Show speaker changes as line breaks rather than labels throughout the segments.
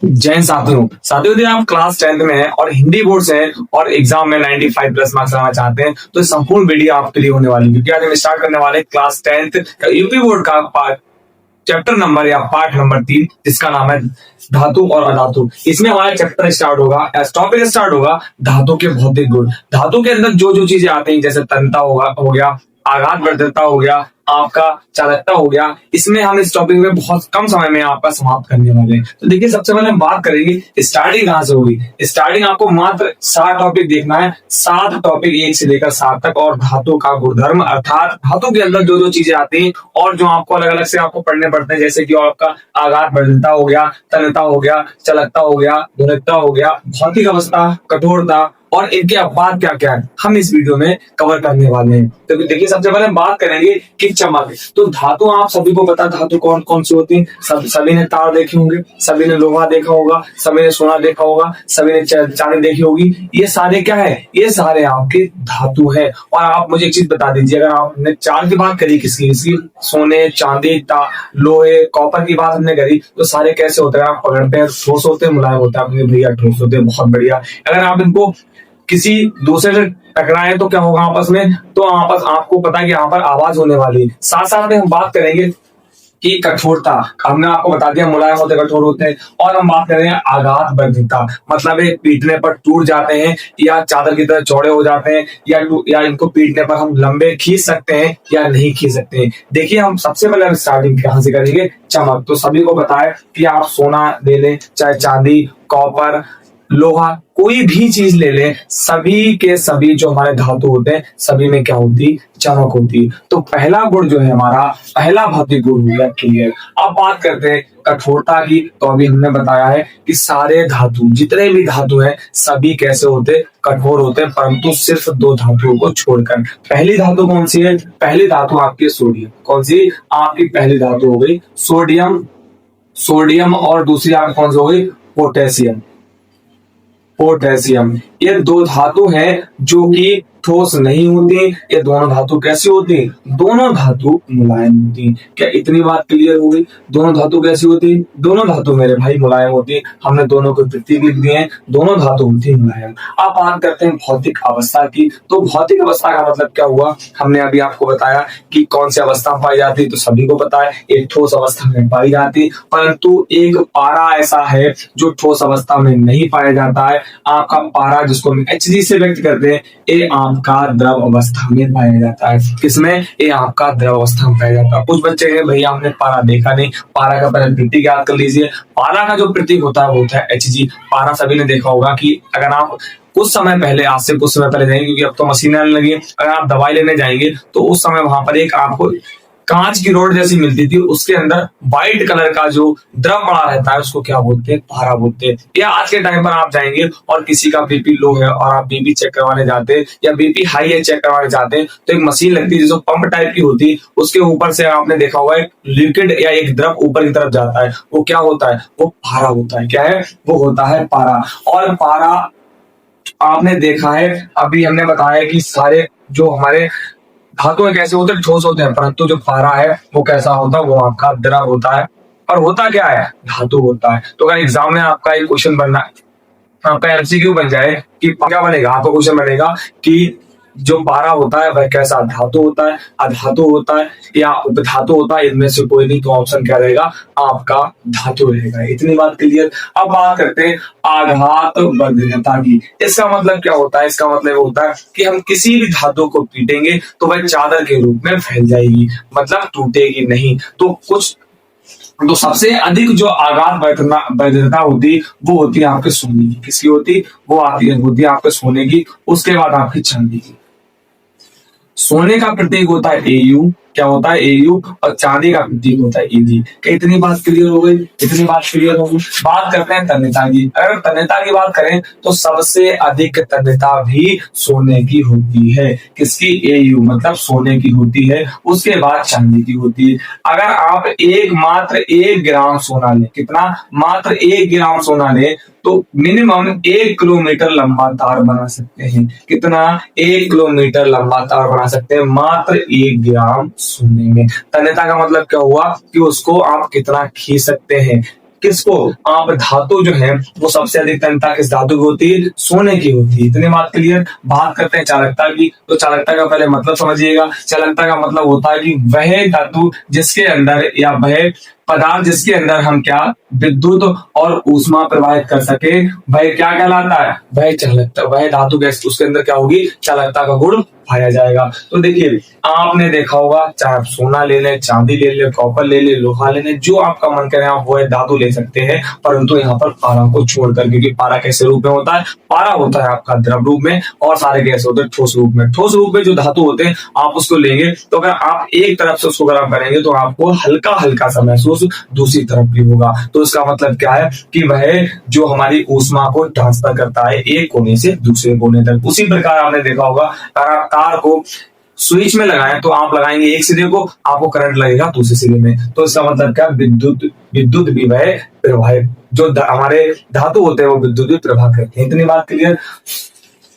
जैन साथियों साथियों यदि आप क्लास 10th में हैं और हिंदी बोर्ड से हैं और एग्जाम में 95 प्लस मार्क्स लाना चाहते हैं तो संपूर्ण वीडियो आपके लिए होने वाली है, क्योंकि आज हम स्टार्ट करने वाले हैं क्लास 10th यूपी बोर्ड का पार्ट चैप्टर नंबर या पार्ट नंबर 3, जिसका नाम है धातु और अधातु। इसमें हमारा चैप्टर स्टार्ट होगा, टॉपिक स्टार्ट होगा धातु के भौतिक गुण। धातु के अंदर जो जो चीजें आती हैं, जैसे तन्यता हो गया, आघात वर्धकता हो गया, आपका चालकता हो गया, इसमें हम इस टॉपिक में बहुत कम समय में आपका समाप्त करने वाले हैं। तो देखिए, सबसे पहले हम बात करेंगे स्टार्टिंग कहां से होगी। स्टार्टिंग आपको मात्र 7 टॉपिक देखना है, 7 टॉपिक 1 से लेकर 7 तक, और धातु का गुणधर्म अर्थात धातु के अंदर जो जो चीजें आती हैं और जो आपको अलग अलग से आपको पढ़ने पड़ते हैं, जैसे कि आपका आघात वर्धकता हो गया, तन्यता हो गया, चालकता हो गया, ध्रुवता हो गया, भौतिक अवस्था, कठोरता और इनके अपवाद क्या क्या है, हम इस वीडियो में कवर करने वाले हैं। तो देखिए, सबसे पहले हम बात करेंगे कि चमक। तो धातु आप सभी को पता, धातु कौन कौन सी होती है। सभी ने तार देखे होंगे, सभी ने लोहा देखा होगा, सभी ने सोना देखा होगा, सभी ने चांदी देखी होगी। ये सारे क्या है, ये सारे आपके धातु है। और आप मुझे एक चीज बता दीजिए, अगर आपने चार की बात करी, किसकी किसकी, सोने, चांदी, लोहे, कॉपर की बात हमने करी, तो सारे कैसे होते हैं, आप पकड़ते हैं ठोस होते हैं, मुलायम होता है। भैया ठोस होते हैं, बहुत बढ़िया। अगर आप इनको किसी दूसरे से टकराए तो क्या होगा आपस में, तो आपस आपको पता है कि यहाँ पर आवाज होने वाली है। साथ साथ में हम बात करेंगे कि कठोरता, हमने आपको बता दिया मुलायम होते, कठोर होते हैं। और हम बात करेंगे आघात वर्धकता, मतलब ये पीटने पर टूट जाते हैं या चादर की तरह चौड़े हो जाते हैं, या इनको पीटने पर हम लंबे खींच सकते हैं या नहीं खींच सकते हैं। देखिए, हम सबसे पहले हम स्टार्टिंग कहां से करेंगे, चमक। तो सभी को पता है कि आप सोना ले लें, चाहे चांदी, कॉपर, लोहा, कोई भी चीज ले ले, सभी के सभी जो हमारे धातु होते हैं, सभी में क्या होती, चमक होती। तो पहला गुण जो है हमारा, पहला भौतिक गुण हो गया क्लियर। अब बात करते हैं कठोरता की। तो अभी हमने बताया है कि सारे धातु, जितने भी धातु हैं, सभी कैसे होते, कठोर होते हैं, परंतु सिर्फ 2 धातुओं को छोड़कर। पहली धातु कौन सी है, पहली धातु आपकी सोडियम। कौन सी आपकी पहली धातु हो गई, सोडियम। सोडियम और दूसरी आपकी कौन सी हो गई, पोटेशियम। पोटेशियम, ये 2 धातु हैं जो कि ठोस नहीं होती। ये दोनों धातु कैसी होती, दोनों धातु मुलायम होती। क्या इतनी बात क्लियर हो गई। दोनों धातु कैसी होती, दोनों धातु मेरे भाई मुलायम होती। हमने दोनों को प्रतीक लिख दिए हैं, दोनों धातु होती मुलायम। अब बात करते हैं भौतिक अवस्था की। तो भौतिक अवस्था का मतलब क्या हुआ, हमने अभी आपको बताया कि कौन सी अवस्था पाई जाती, तो सभी को पता है एक ठोस अवस्था में पाई जाती, परंतु एक पारा ऐसा है जो ठोस अवस्था में नहीं पाया जाता है। आपका पारा, जिसको हम Hg से व्यक्त करते हैं, ये आपका द्रव अवस्था में पाया जाता है। किसमें, ये आपका द्रव अवस्था में पाया जाता है। कुछ बच्चे हैं भैया हमने पारा देखा नहीं, पारा का पहले प्रतीक याद कर लीजिए। पारा का जो प्रतीक होता है वो होता है Hg। पारा सभी ने देखा होगा कि अगर आप कुछ समय पहले, आज से कुछ समय पहले जाएंगे, क्योंकि अब तो मशीनें आने लगी, अगर आप दवाई लेने जाएंगे तो उस समय वहां पर एक आपको कांच की रोड जैसी मिलती थी, उसके अंदर व्हाइट कलर का जो द्रव पड़ा रहता है, उसको क्या बोलते हैं, पारा बोलते हैं। या आज के टाइम पर आप जाएंगे और किसी का बीपी लो है और आप बीपी चेक करवाने जाते हैं, या बीपी हाई है चेक करवाने जाते हैं, तो एक मशीन लगती है जो पंप टाइप की होती है, उसके ऊपर से आपने देखा होगा एक लिक्विड या एक द्रव ऊपर की तरफ जाता है, वो क्या होता है, वो पारा होता है। क्या है, वो होता है पारा। और पारा आपने देखा है, अभी हमने बताया कि सारे जो हमारे धातु कैसे होते हैं, ठोस होते हैं, परंतु जो पारा है वो कैसा होता है, वो आपका द्रव होता है। और होता क्या है, धातु होता है। तो अगर एग्जाम में आपका एक क्वेश्चन बनना है, आपका एमसीक्यू बन जाए कि क्या बनेगा, आपका क्वेश्चन बनेगा कि जो पारा होता है वह कैसा धातु होता है, अधातु होता है या उपधातु होता है, इनमें से कोई नहीं, तो ऑप्शन क्या रहेगा, आपका धातु रहेगा। इतनी बात क्लियर। अब बात करते हैं आघात वर्धकता की। इसका मतलब क्या होता है, इसका मतलब होता है कि हम किसी भी धातु को पीटेंगे तो वह चादर के रूप में फैल जाएगी, मतलब टूटेगी नहीं। तो सबसे अधिक जो आघात वैधता होती, वो होती है आपके सोने की। किसकी होती, वो होती है आपके सोने की। उसके बाद आपकी चांदी की। सोने का प्रतीक होता है Au, क्या होता है Au, और चांदी का प्रतीक होता है Ag। क्या इतनी बात क्लियर हो गई, इतनी बात क्लियर हो गई। बात करते हैं तन्यता की। अगर तन्यता की बात करें तो सबसे अधिक तन्यता भी सोने की होती है। किसकी, Au, मतलब सोने की होती है। उसके बाद चांदी की होती है। अगर आप मात्र 1 ग्राम सोना ले, कितना, मात्र 1 ग्राम सोना ले, तो मिनिमम 1 किलोमीटर लंबा तार बना सकते हैं। कितना, 1 किलोमीटर लंबा तार बना सकते हैं मात्र 1 ग्राम सोने में। तन्यता का मतलब क्या हुआ कि उसको आप कितना खींच सकते हैं, किसको? आप धातु जो है वो सबसे अधिक तन्यता किस धातु की होती है? सोने की होती है। इतनी बात क्लियर। बात करते हैं चालकता की, तो चालकता का पहले मतलब समझिएगा। चालकता का मतलब होता है कि वह धातु जिसके अंदर या वह पदार्थ जिसके अंदर हम क्या विद्युत और ऊष्मा प्रवाहित कर सके, वह क्या कहलाता है? वह चालकता। वह धातु गैस उसके अंदर क्या होगी? चालकता का गुण पाया जाएगा। तो देखिए आपने देखा होगा, चाहे आप सोना ले लें, चांदी ले लें, कॉपर ले लें, लोहा ले लें, जो आपका मन करे आप वो धातु ले सकते हैं, परंतु यहाँ पर पारा को छोड़कर, क्योंकि पारा कैसे रूप में होता है? पारा होता है आपका द्रव रूप में और सारे कैसे होते हैं? ठोस रूप में। ठोस रूप में जो धातु होते हैं आप उसको लेंगे तो अगर आप एक तरफ से उसको गर्म करेंगे तो आपको हल्का हल्का सा महसूस दूसरी तरफ भी होगा। तो इसका मतलब क्या है कि वह जो हमारी ऊष्मा को ट्रांसफर करता है एक कोने से दूसरे कोने तक। उसी प्रकार आपने देखा होगा तार को स्विच में लगाएं तो आप लगाएंगे एक सिरे को, आपको करंट लगेगा दूसरे सिरे में। तो इसका मतलब क्या? विद्युत भी वह प्रवाहित, जो हमारे धातु होते हैं वो विद्युत भी प्रवाह करते हैं। इतनी बात क्लियर।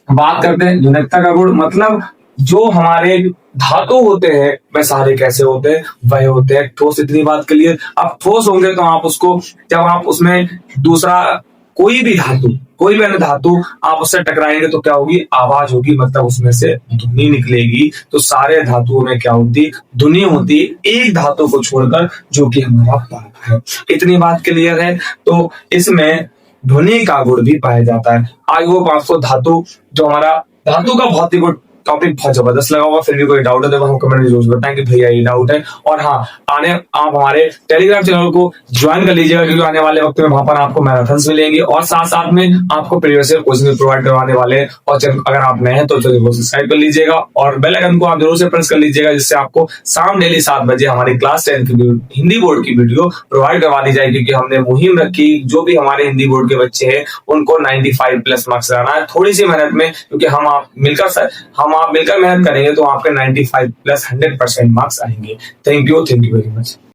बात करते हैं ध्रुवकता का गुण, मतलब जो हमारे धातु होते हैं वह सारे कैसे होते हैं? वह होते हैं ठोस। इतनी बात क्लियर। अब ठोस होंगे तो आप उसको, जब आप उसमें दूसरा कोई भी अन्य धातु आप उससे टकराएंगे तो क्या होगी? आवाज होगी, मतलब उसमें से ध्वनि निकलेगी। तो सारे धातुओं में क्या होती? ध्वनि होती है, एक धातु को छोड़कर जो कि हमारा पारा है। इतनी बात क्लियर है। तो इसमें ध्वनि का गुण भी पाया जाता है। आगे वो 500 धातु, जो हमारा धातु का भौतिक गुण टॉपिक बहुत जबरदस्त लगा होगा। फिर भी कोई डाउट है तो हम कमेंट में जरूर बताएं कि भैया ये डाउट है। और हाँ, आप हमारे टेलीग्राम चैनल को ज्वाइन कर लीजिएगा, क्योंकि आने वाले वक्त में वहां पर आपको मैराथन्स मिलेंगे और साथ साथ में आपको प्रीवियस ईयर क्वेश्चन भी प्रोवाइड करवाने वाले हैं। और अगर आप नए हैं तो चैनल को सब्सक्राइब कर लीजिएगा और बेल आइकन को आप जरूर से प्रेस कर लीजिएगा, जिससे आपको शाम डेली 7 बजे हमारी क्लास 10 की हिंदी बोर्ड की वीडियो प्रोवाइड करवा दी जाएगी। क्योंकि हमने मुहिम रखी, जो भी हमारे हिंदी बोर्ड के बच्चे हैं उनको 95+ मार्क्स लाना है थोड़ी सी मेहनत में, क्योंकि हम आप मिलकर मेहनत करेंगे तो आपके 95+ 100% मार्क्स आएंगे। Thank you very much.